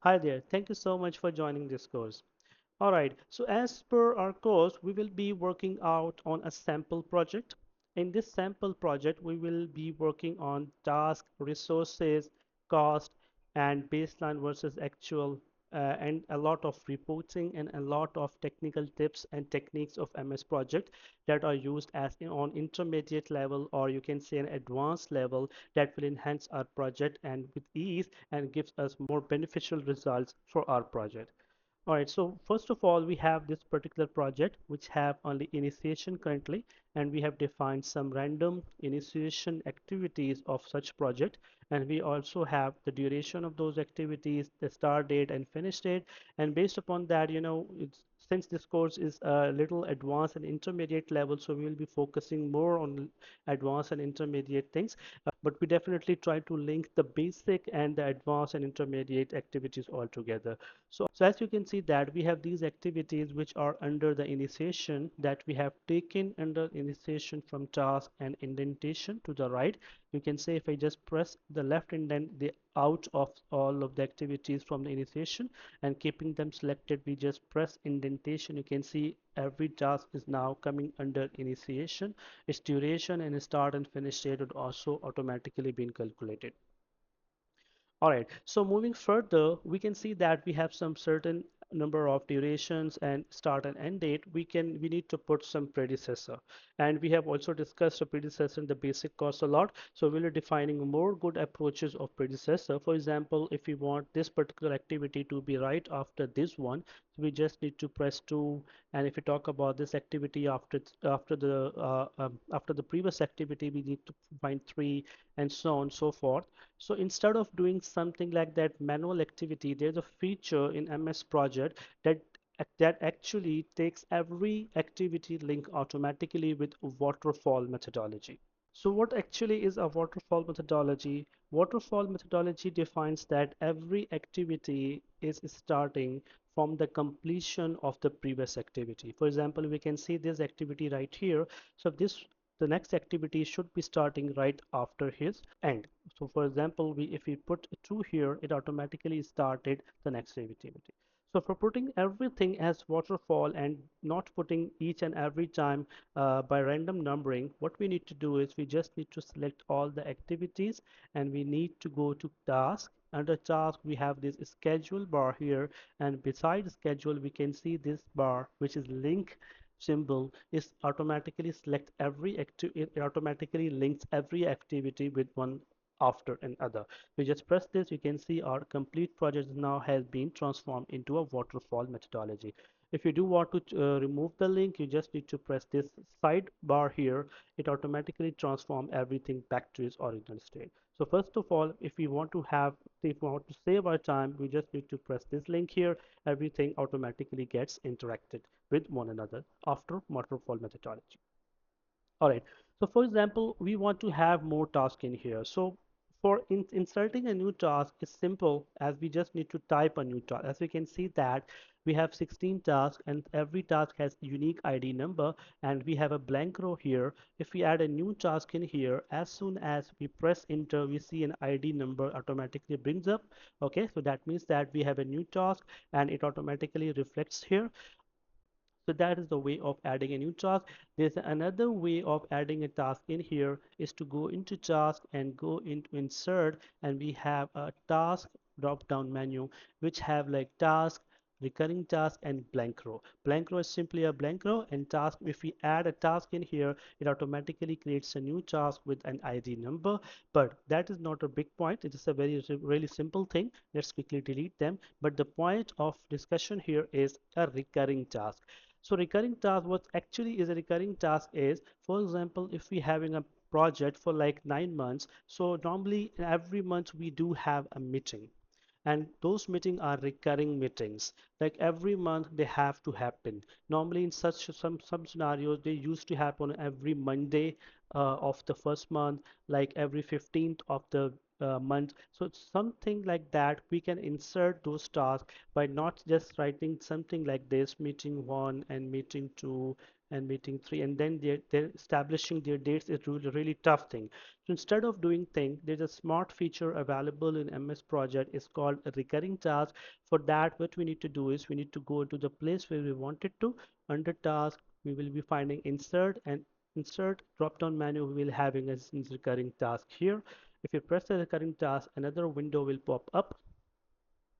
Hi there, thank you so much for joining this course. Alright, so as per our course, we will be working out on a sample project. In this sample project, we will be working on task, resources, cost, and baseline versus actual, and a lot of reporting and a lot of technical tips and techniques of MS project that are used as on intermediate level, or you can say an advanced level, that will enhance our project and with ease and gives us more beneficial results for our project. All right, so first of all, we have this particular project which have only initiation currently, and we have defined some random initiation activities of such project, and we also have the duration of those activities, the start date and finish date, and based upon that, since this course is a little advanced and intermediate level, so we will be focusing more on advanced and intermediate things, but we definitely try to link the basic and the advanced and intermediate activities all together. So as you can see that we have these activities which are under the initiation that we have taken under initiation from task and indentation to the right. You can say if I just press the left indent, the out of all of the activities from the initiation and keeping them selected, we just press indentation. You can see every task is now coming under initiation. Its duration and start and finish date would also automatically been calculated. All right, so moving further, we can see that we have some certain number of durations and start and end date. We need to put some predecessor. And we have also discussed a predecessor in the basic course a lot. So we'll be defining more good approaches of predecessor. For example, if we want this particular activity to be right after this one, so we just need to press 2. And if we talk about this activity after the previous activity, we need to find 3 and so on and so forth. So instead of doing something like that manual activity, there's a feature in MS Project that actually takes every activity link automatically with waterfall methodology. So what actually is a waterfall methodology? Waterfall methodology defines that every activity is starting from the completion of the previous activity. For example, we can see this activity right here. So the next activity should be starting right after his end. So for example, if we put 2 here, it automatically started the next activity. So for putting everything as waterfall and not putting each and every time by random numbering, what we need to do is we just need to select all the activities and we need to go to task. Under task, we have this schedule bar here, and beside schedule, we can see this bar, which is link symbol, is automatically select every it automatically links every activity with one after another. We just press this, you can see our complete project now has been transformed into a waterfall methodology. If you do want to remove the link, you just need to press this sidebar here. It automatically transforms everything back to its original state. So first of all, if we want to save our time, we just need to press this link here. Everything automatically gets interacted with one another after waterfall methodology. All right. So for example, we want to have more tasks in here. So for inserting a new task is simple as we just need to type a new task. As we can see that we have 16 tasks and every task has unique ID number and we have a blank row here. If we add a new task in here, as soon as we press enter, we see an ID number automatically brings up. Okay, so that means that we have a new task and it automatically reflects here. So that is the way of adding a new task. There's another way of adding a task in here is to go into task and go into insert, and we have a task drop down menu which have like task, recurring task, and blank row. Blank row is simply a blank row, and task, if we add a task in here, it automatically creates a new task with an ID number. But that is not a big point. It is a really simple thing. Let's quickly delete them. But the point of discussion here is a recurring task. So recurring task, what actually is a recurring task is, for example, if we having a project for like 9 months, so normally every month we do have a meeting, and those meetings are recurring meetings. Like every month they have to happen. Normally in such some scenarios they used to happen every Monday of the first month, like every 15th of the month. So it's something like that we can insert those tasks by not just writing something like this, meeting 1 and meeting 2 and meeting 3, and then they're establishing their dates is really, really tough thing. So instead of doing thing, there's a smart feature available in MS Project. It's called a recurring task. For that, what we need to do is we need to go to the place where we want it to. Under task, we will be finding insert, and insert drop down menu we will having a recurring task here. If you press the recurring task, another window will pop up.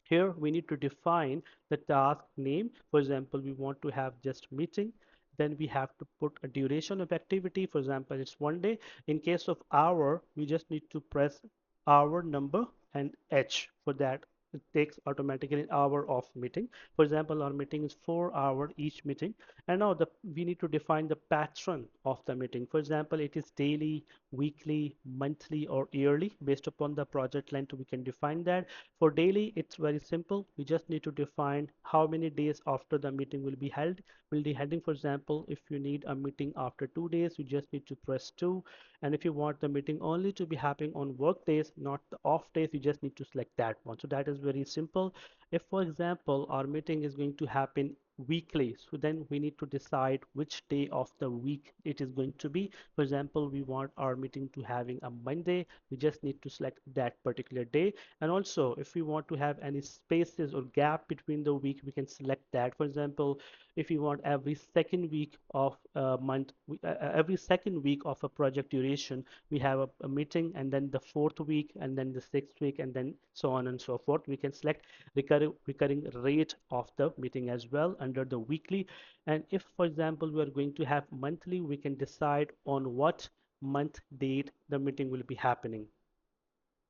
Here we need to define the task name. For example, we want to have just meeting. Then we have to put a duration of activity. For example, it's 1 day. In case of hour, we just need to press hour number and H. For that, it takes automatically an hour of meeting. For example, our meeting is 4 hour each meeting. And now we need to define the pattern of the meeting. For example, it is daily, weekly, monthly, or yearly. Based upon the project length, we can define that. For daily, it's very simple. We just need to define how many days after the meeting will be held. Will be heading, for example, if you need a meeting after 2 days, you just need to press 2. And if you want the meeting only to be happening on work days, not the off days, you just need to select that one. So that is very simple. If, for example, our meeting is going to happen weekly, so then we need to decide which day of the week it is going to be. For example, we want our meeting to having a Monday, we just need to select that particular day. And also, if we want to have any spaces or gap between the week, we can select that. For example, if you want every second week of a month, every second week of a project duration, we have a meeting, and then the fourth week, and then the sixth week, and then so on and so forth. We can select recurring rate of the meeting as well under the weekly. And if, for example, we are going to have monthly, we can decide on what month date the meeting will be happening.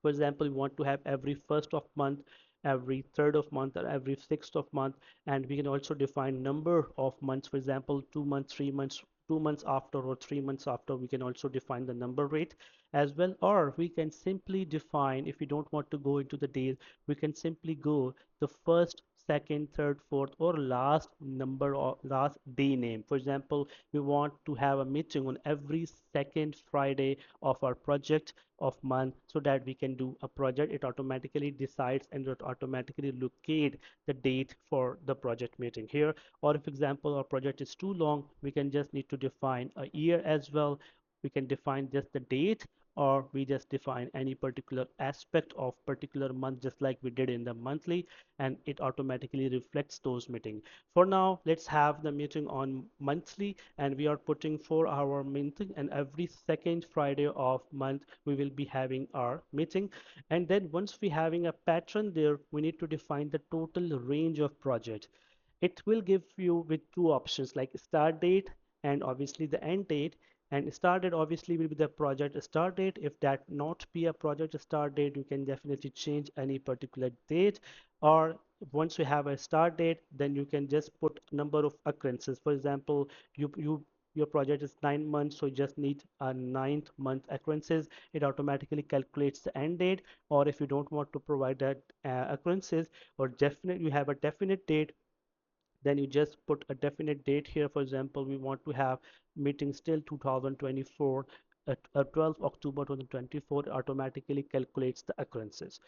For example, we want to have every first of month, every third of month, or every sixth of month. And we can also define number of months. For example, 2 months, 3 months, 2 months after, or 3 months after. We can also define the number rate as well. Or we can simply define, if we don't want to go into the days, we can simply go the first, second, third, fourth, or last number or last day name. For example, we want to have a meeting on every second Friday of our project of month, so that we can do a project. It automatically decides and it automatically locate the date for the project meeting here. Or if example our project is too long, we can just need to define a year as well. We can define just the date, or we just define any particular aspect of particular month, just like we did in the monthly, and it automatically reflects those meetings. For now, let's have the meeting on monthly, and we are putting 4 hour meeting, and every second Friday of month we will be having our meeting. And then once we having a pattern there, we need to define the total range of project. It will give you with two options, like start date and obviously the end date. And start date obviously will be the project start date. If that not be a project start date, you can definitely change any particular date. Or once you have a start date, then you can just put number of occurrences. For example, your project is 9 months, so you just need a ninth month occurrences. It automatically calculates the end date. Or if you don't want to provide that occurrences, or definite, you have a definite date, then you just put a definite date here. For example, we want to have meetings till 2024 at 12 October 2024. Automatically calculates the occurrences.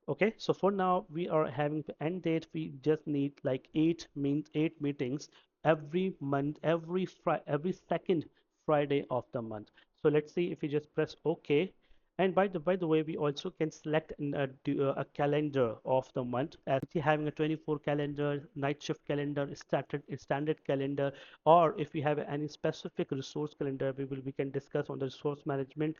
Okay, so for now we are having the end date. We just need like eight meetings every month, every second Friday of the month. So let's see if we just press OK. And by the way, we also can select a calendar of the month, as having a 24 calendar, night shift calendar, standard calendar. Or if we have any specific resource calendar, we can discuss on the resource management.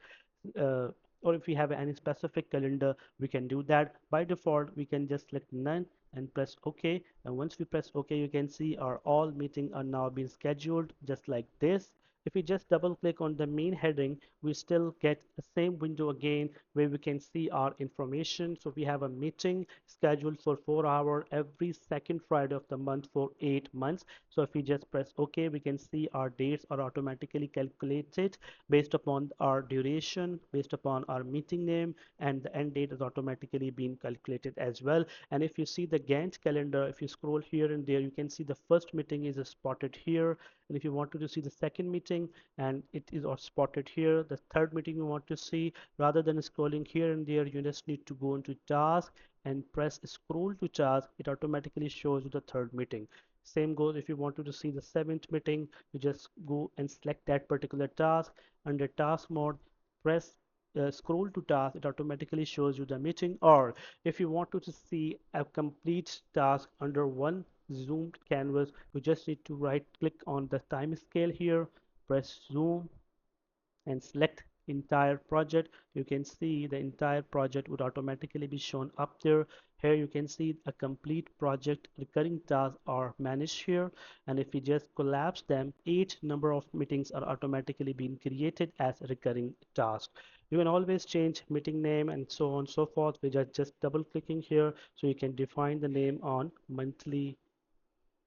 uh, or if we have any specific calendar, we can do that. By default, we can just select none and press OK. And once we press OK, you can see our all meeting are now being scheduled just like this. If we just double click on the main heading, we still get the same window again, where we can see our information. So we have a meeting scheduled for 4 hours every second Friday of the month for 8 months. So if we just press OK, we can see our dates are automatically calculated based upon our duration, based upon our meeting name, and the end date is automatically being calculated as well. And if you see the Gantt calendar, if you scroll here and there, you can see the first meeting is spotted here. And if you wanted to see the second meeting, and it is spotted here, the third meeting you want to see, rather than scrolling here and there, you just need to go into task and press scroll to task. It automatically shows you the third meeting. Same goes if you wanted to see the seventh meeting, you just go and select that particular task. Under task mode, press scroll to task, it automatically shows you the meeting. Or if you want to see a complete task under one zoomed canvas, you just need to right click on the time scale here, press zoom and select entire project. You can see the entire project would automatically be shown up there. Here you can see a complete project recurring tasks are managed here, and if we just collapse them, each number of meetings are automatically being created as a recurring task. You can always change meeting name and so on and so forth. We just double clicking here, so you can define the name on monthly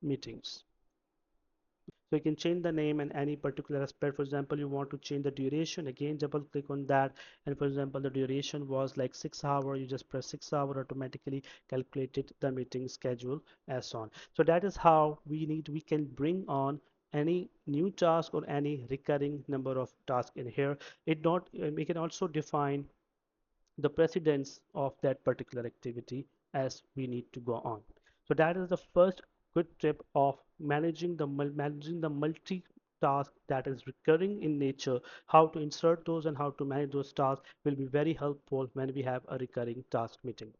meetings. So you can change the name and any particular aspect. For example, you want to change the duration. Again, double click on that. And for example, the duration was like 6 hours. You just press 6 hours, automatically calculated the meeting schedule as on. So that is how we can bring on any new task or any recurring number of tasks in here. It not We can also define the precedence of that particular activity as we need to go on. So that is the first good tip of managing the multi-task that is recurring in nature. How to insert those and how to manage those tasks will be very helpful when we have a recurring task meeting.